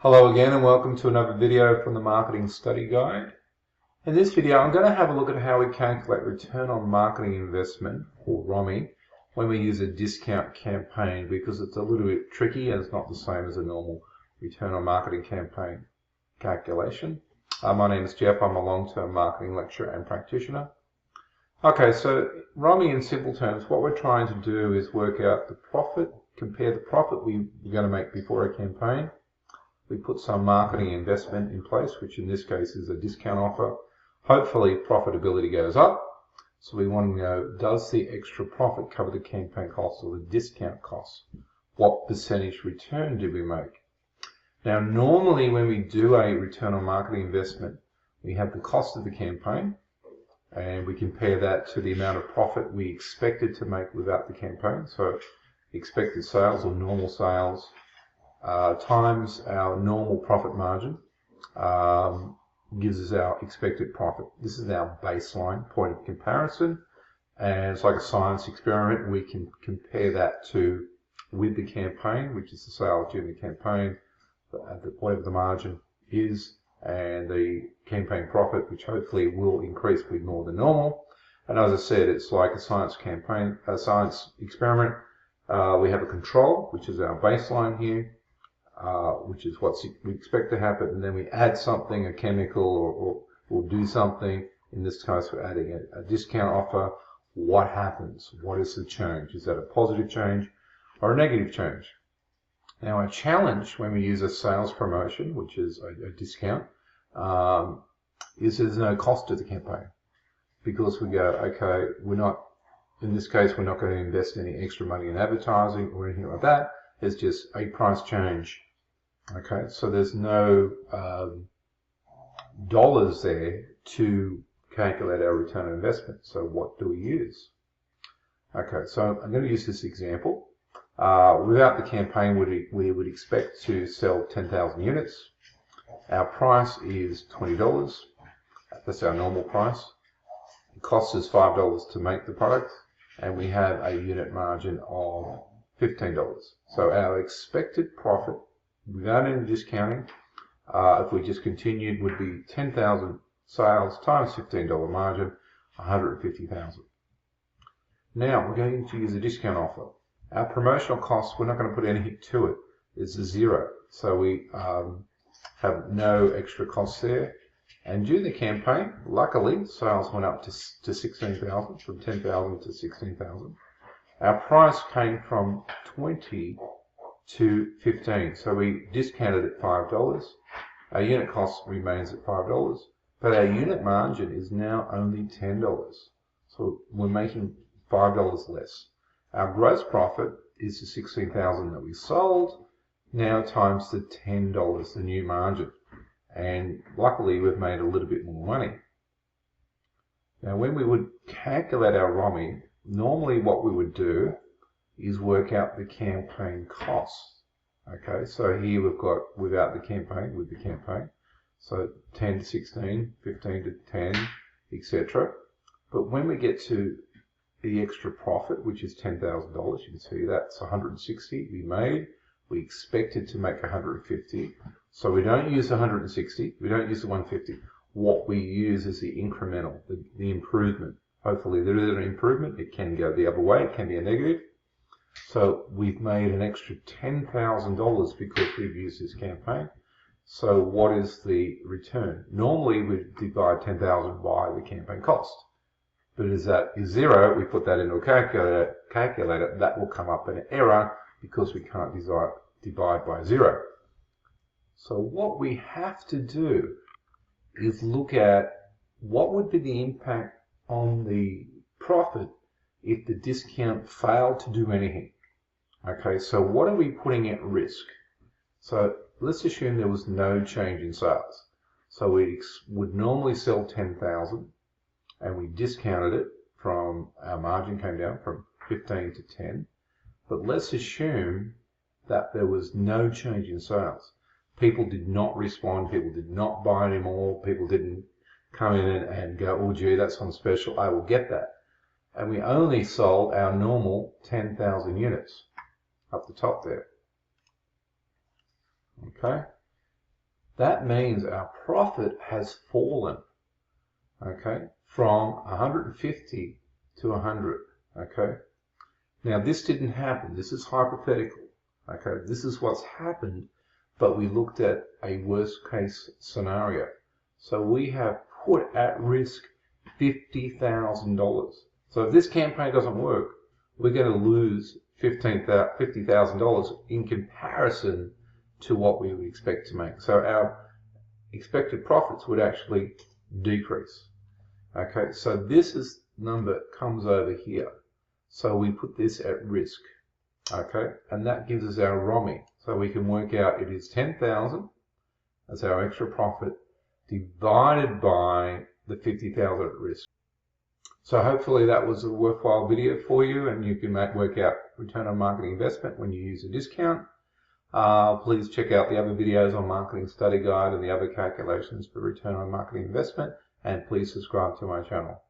Hello again and welcome to another video from the Marketing Study Guide. In this video I'm going to have a look at how we calculate return on marketing investment, or ROMI, when we use a discount campaign, because it's a little bit tricky and it's not the same as a normal return on marketing campaign calculation. My name is Jeff. I'm a long-term marketing lecturer and practitioner. Okay, so ROMI in simple terms, what we're trying to do is work out the profit, compare the profit we're going to make before a campaign. We put some marketing investment in place, which in this case is a discount offer. Hopefully profitability goes up. So we want to know, does the extra profit cover the campaign costs or the discount costs? What percentage return do we make? Now normally when we do a return on marketing investment, we have the cost of the campaign and we compare that to the amount of profit we expected to make without the campaign. So expected sales or normal sales times our normal profit margin gives us our expected profit. This is our baseline point of comparison, and it's like a science experiment. We can compare that to with the campaign, which is the sales during the campaign, whatever the margin is, and the campaign profit, which hopefully will increase with more than normal. And as I said, it's like a science experiment. We have a control, which is our baseline here, which is what we expect to happen, and then we add something, a chemical, or do something. In this case, we're adding a discount offer. What happens? What is the change? Is that a positive change or a negative change? Now, our challenge when we use a sales promotion, which is a discount, is there's no cost to the campaign, because we go, okay, in this case, we're not going to invest any extra money in advertising or anything like that. It's just a price change. Okay, so there's no dollars there to calculate our return on investment. So what do we use? Okay, so I'm going to use this example. Without the campaign, we would expect to sell 10,000 units. Our price is $20. That's our normal price. It costs us $5 to make the product, and we have a unit margin of $15. So our expected profit, without any discounting, if we just continued, would be 10,000 sales times $15 margin, 150,000. Now we're going to use a discount offer. Our promotional costs, we're not going to put anything to it. It's a zero. So we have no extra costs there. And during the campaign, luckily, sales went up to 16,000, from 10,000 to 16,000. Our price came from 20 to 15, so we discounted at $5. Our unit cost remains at $5, but our unit margin is now only $10. So we're making $5 less. Our gross profit is the 16,000 that we sold, now times the $10, the new margin. And luckily we've made a little bit more money. Now when we would calculate our ROMI, normally what we would do is work out the campaign costs. Okay, so here we've got without the campaign, with the campaign. So 10 to 16, 15 to 10, etc. But when we get to the extra profit, which is $10,000, you can see that's 160 we made. We expected to make 150. So we don't use 160, we don't use the 150. What we use is the incremental, the improvement. Hopefully there is an improvement. It can go the other way. It can be a negative. So we've made an extra $10,000 because we've used this campaign. So what is the return? Normally we divide 10,000 by the campaign cost. But as that is zero, we put that into a calculator. That will come up an error because we can't divide by zero. So what we have to do is look at what would be the impact on the profit if the discount failed to do anything. Okay, so what are we putting at risk? So let's assume there was no change in sales. So we would normally sell 10,000 and we discounted it from, our margin came down from 15 to 10. But let's assume that there was no change in sales. People did not respond, people did not buy anymore, people didn't come in and go, oh gee, that's on special, I will get that. And we only sold our normal 10,000 units up the top there. Okay, that means our profit has fallen, okay, from 150 to 100, okay. Now this didn't happen, this is hypothetical, okay, this is what's happened, but we looked at a worst case scenario. So we have put at risk $50,000. So if this campaign doesn't work, we're going to lose $50,000 in comparison to what we would expect to make. So our expected profits would actually decrease. Okay, so this number comes over here. So we put this at risk. Okay, and that gives us our ROMI. So we can work out it is 10,000 as our extra profit divided by the 50,000 at risk. So hopefully that was a worthwhile video for you, and you can work out return on marketing investment when you use a discount. Please check out the other videos on Marketing Study Guide and the other calculations for return on marketing investment, and please subscribe to my channel.